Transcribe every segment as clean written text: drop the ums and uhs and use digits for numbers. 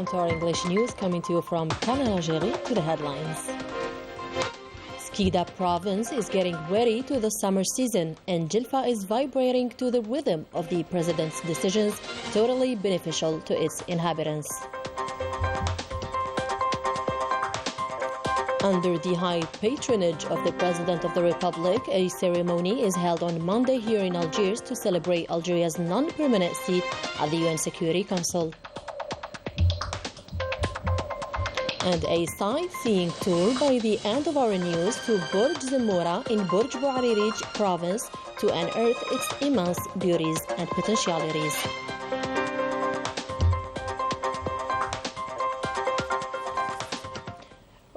welcome to our English news coming to you from Canal, Algérie. To the headlines. Skida province is getting ready to the summer season, and Jilfa is vibrating to the rhythm of the president's decisions, totally beneficial to its inhabitants. Under the high patronage of the President of the Republic, a ceremony is held on Monday here in Algiers to celebrate Algeria's non-permanent seat at the UN Security Council. And a sightseeing tour by the end of our news to Burj Zemmoura in Burj Bouaririj province to unearth its immense beauties and potentialities.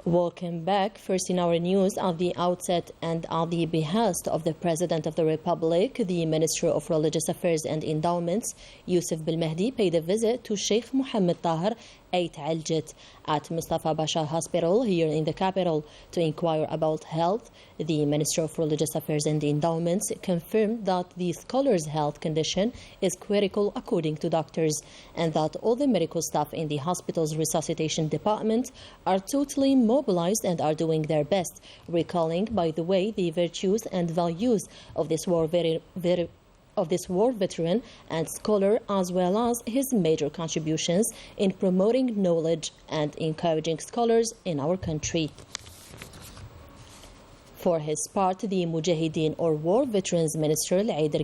Welcome back. First in our news, at the outset and at the behest of the President of the Republic, the Minister of Religious Affairs and Endowments, Youssef Belmehdi, paid a visit to Sheikh Mohammed Taher Ait Aljet at Mustafa Basha Hospital here in the capital to inquire about health. The Minister of Religious Affairs and Endowments confirmed that the scholar's health condition is critical according to doctors, and that all the medical staff in the hospital's resuscitation department are totally mobilized and are doing their best, recalling, by the way, the virtues and values of this war veteran and scholar, as well as his major contributions in promoting knowledge and encouraging scholars in our country. For his part, the Mujahideen or War Veterans Minister L'Aider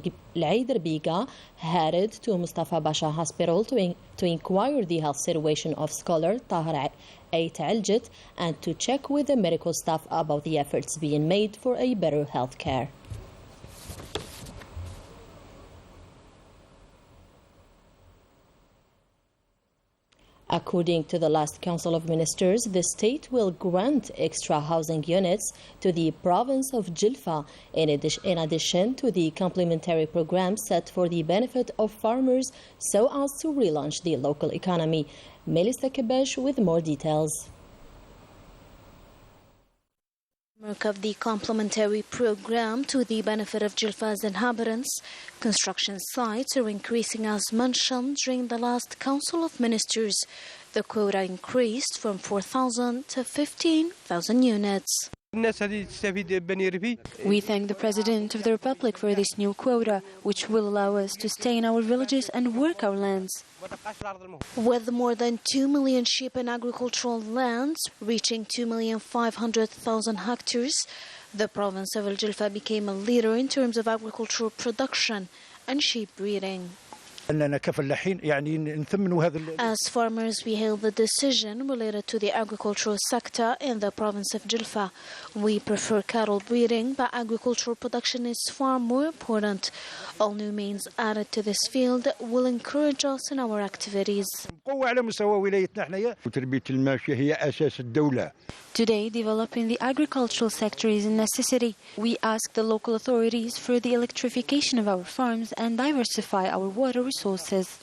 Biga headed to Mustafa Basha Hospital to inquire the health situation of scholar Taher Ait Aljet and to check with the medical staff about the efforts being made for a better health care. According to the last Council of Ministers, the state will grant extra housing units to the province of Jilfa in addition to the complementary program set for the benefit of farmers so as to relaunch the local economy. Melissa Kabesh with more details. Of the complementary program to the benefit of Jilfa's inhabitants, construction sites are increasing as mentioned during the last Council of Ministers. The quota increased from 4,000 to 15,000 units. We thank the President of the Republic for this new quota, which will allow us to stay in our villages and work our lands. With more than 2 million sheep and agricultural lands, reaching 2,500,000 hectares, the province of Al Jilfa became a leader in terms of agricultural production and sheep breeding. As farmers, we hail the decision related to the agricultural sector in the province of Jilfa. We prefer cattle breeding, but agricultural production is far more important. All new means added to this field will encourage us in our activities. Today, developing the agricultural sector is a necessity. We ask the local authorities for the electrification of our farms and diversify our water resources.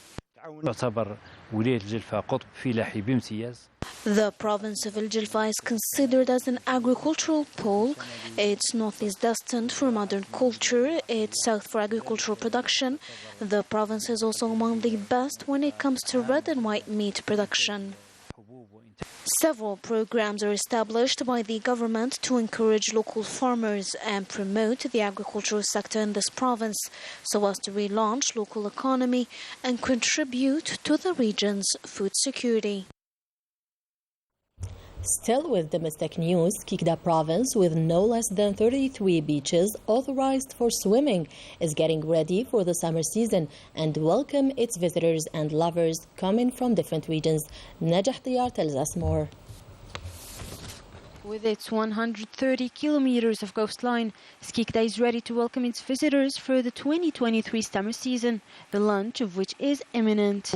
The province of Al Jilfa is considered as an agricultural pole. Its north is destined for modern culture, its south for agricultural production. The province is also among the best when it comes to red and white meat production. Several programs are established by the government to encourage local farmers and promote the agricultural sector in this province so as to relaunch local economy and contribute to the region's food security. Still with domestic news, Kikda province, with no less than 33 beaches authorized for swimming, is getting ready for the summer season and welcome its visitors and lovers coming from different regions. Najah Tiyar tells us more. With its 130 kilometers of coastline, Skikda is ready to welcome its visitors for the 2023 summer season, the launch of which is imminent.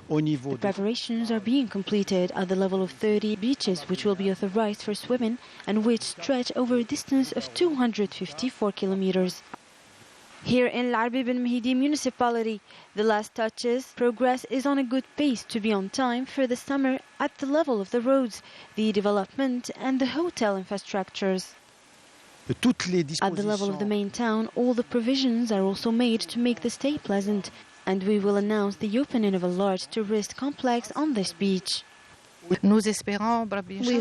The preparations are being completed at the level of 30 beaches, which will be authorized for swimming and which stretch over a distance of 254 kilometers. Here in L'Arbi Ben Mehidi municipality, the last touches, progress is on a good pace to be on time for the summer at the level of the roads, the development and the hotel infrastructures. At the level of the main town, all the provisions are also made to make the stay pleasant. And we will announce the opening of a large tourist complex on this beach. We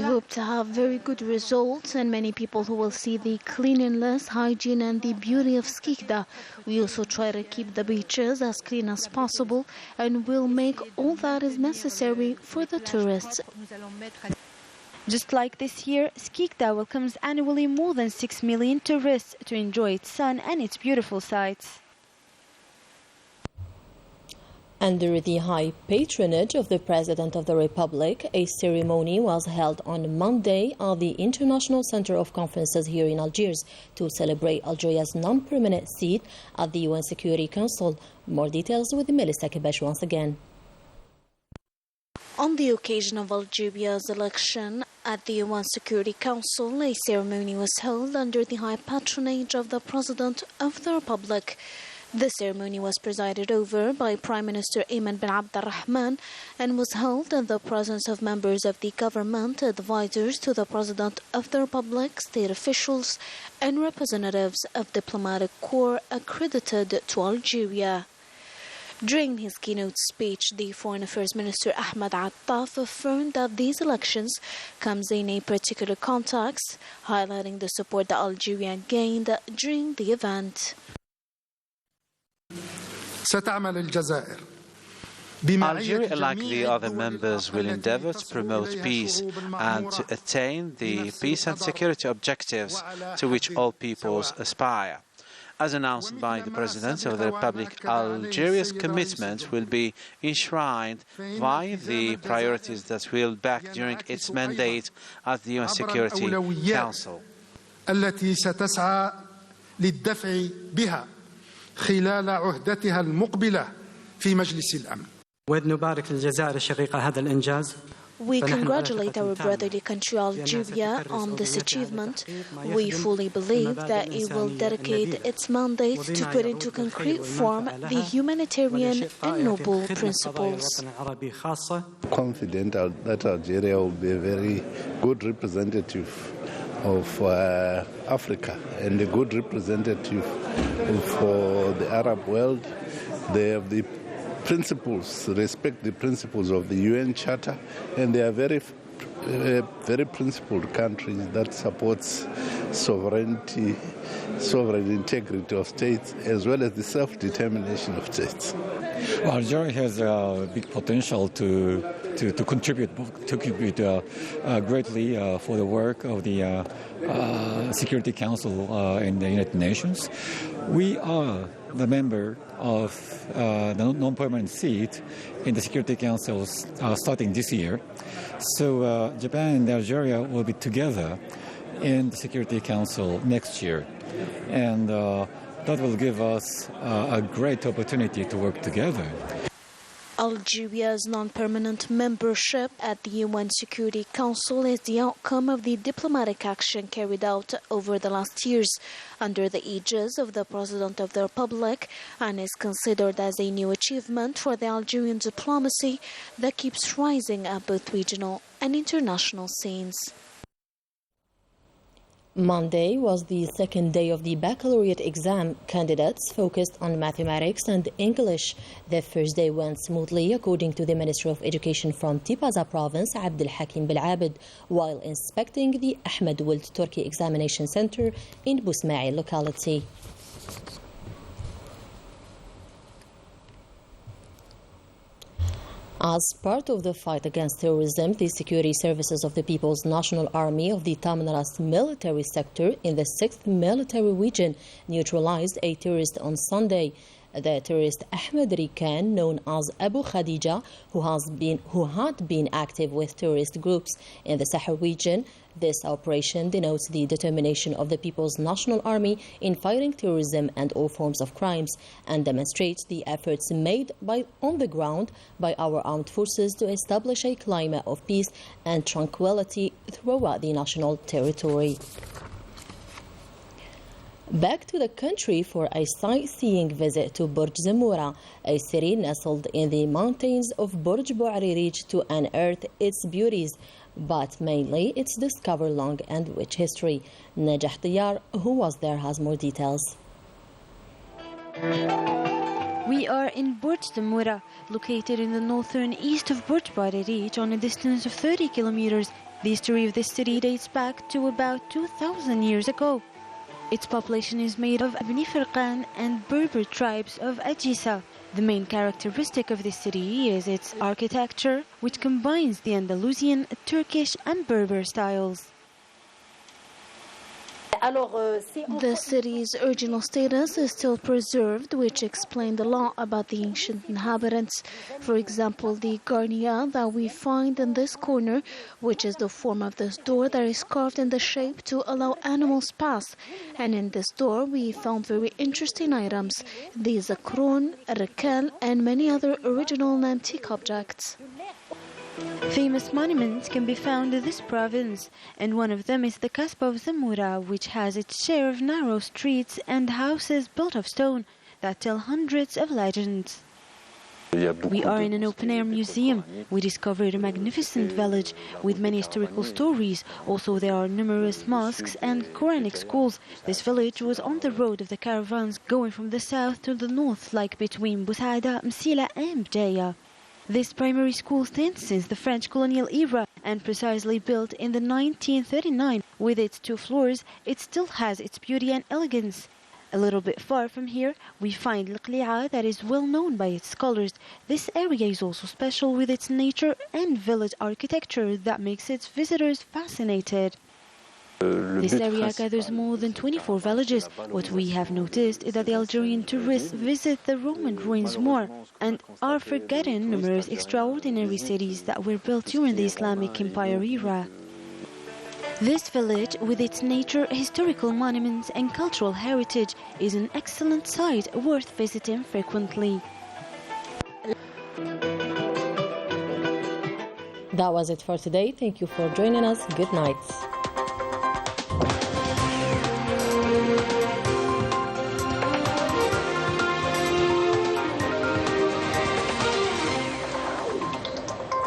hope to have very good results and many people who will see the cleanliness, hygiene and the beauty of Skikda. We also try to keep the beaches as clean as possible and will make all that is necessary for the tourists. Just like this year, Skikda welcomes annually more than 6 million tourists to enjoy its sun and its beautiful sights. Under the high patronage of the President of the Republic, a ceremony was held on Monday at the International Center of Conferences here in Algiers to celebrate Algeria's non-permanent seat at the UN Security Council. More details with Melissa Kibesh once again. On the occasion of Algeria's election at the UN Security Council, a ceremony was held under the high patronage of the President of the Republic. The ceremony was presided over by Prime Minister Ayman bin Abd al-Rahman and was held in the presence of members of the government, advisors to the President of the Republic, state officials, and representatives of diplomatic corps accredited to Algeria. During his keynote speech, the Foreign Affairs Minister Ahmed Attaf affirmed that these elections comes in a particular context, highlighting the support that Algeria gained during the event. Algeria, like the other members, will endeavour to promote peace and to attain the peace and security objectives to which all peoples aspire. As announced by the President of the Republic, Algeria's commitment will be enshrined by the priorities that will back during its mandate at the UN Security Council. خلال عهدتها المقبلة في مجلس الأمن. ونبارك للجزائر الشقيقة هذا الإنجاز. We congratulate our brotherly country Algeria on this achievement. We fully believe that it will dedicate its mandate to put into concrete form the humanitarian and noble principles. Confident that Algeria will be a very good representative of Africa and a good representative for the Arab world. They have the principles, respect the principles of the UN Charter, and they are very principled countries that supports sovereignty, sovereign integrity of states, as well as the self-determination of states. Well, Algeria has a big potential to contribute greatly for the work of the Security Council in the United Nations. We are the member of the non-permanent seat in the Security Council starting this year. So Japan and Algeria will be together in the Security Council next year. And that will give us a great opportunity to work together. Algeria's non-permanent membership at the UN Security Council is the outcome of the diplomatic action carried out over the last years under the aegis of the President of the Republic and is considered as a new achievement for the Algerian diplomacy that keeps rising at both regional and international scenes. Monday was the second day of the baccalaureate exam. Candidates focused on mathematics and English. The first day went smoothly, according to the Minister of Education from Tipaza province, Abdel Hakim Belabed, while inspecting the Ahmed Ould Turkey Examination Center in Bousmaïl locality. As part of the fight against terrorism, the security services of the People's National Army of the Tamnaras military sector in the 6th Military Region neutralized a terrorist on Sunday. The terrorist Ahmed Rikan, known as Abu Khadija, who had been active with terrorist groups in the Sahel region. This operation denotes the determination of the People's National Army in fighting terrorism and all forms of crimes and demonstrates the efforts made on the ground by our armed forces to establish a climate of peace and tranquility throughout the national territory. Back to the country for a sightseeing visit to Burj Zamura, a city nestled in the mountains of Burj Bouariric, to unearth its beauties, but mainly its discover long and rich history. Najah Diyar, who was there, has more details. We are in Burj Zamura, located in the northern east of Burj Bararich on a distance of 30 kilometers. The history of this city dates back to about 2,000 years ago. Its population is made of Bni Firqan and Berber tribes of Ajisa. The main characteristic of this city is its architecture, which combines the Andalusian, Turkish and Berber styles. The city's original status is still preserved, which explains a lot about the ancient inhabitants. For example, the garnia that we find in this corner, which is the form of this door that is carved in the shape to allow animals pass. And in this door, we found very interesting items: the zakron, rakel, and many other original and antique objects. Famous monuments can be found in this province, and one of them is the Kasbah of Zamura, which has its share of narrow streets and houses built of stone that tell hundreds of legends. We are in an open-air museum. We discovered a magnificent village with many historical stories. Also, there are numerous mosques and Quranic schools. This village was on the road of the caravans going from the south to the north, like between Busada, Msila and Bjaya. This primary school stands since the French colonial era and precisely built in the 1939. With its 2 floors, it still has its beauty and elegance. A little bit far from here, we find L'Qli'a that is well known by its scholars. This area is also special with its nature and village architecture that makes its visitors fascinated. This area gathers more than 24 villages. What we have noticed is that the Algerian tourists visit the Roman ruins more and are forgetting numerous extraordinary cities that were built during the Islamic Empire era. This village, with its nature, historical monuments and cultural heritage, is an excellent site worth visiting frequently. That was it for today. Thank you for joining us. Good night.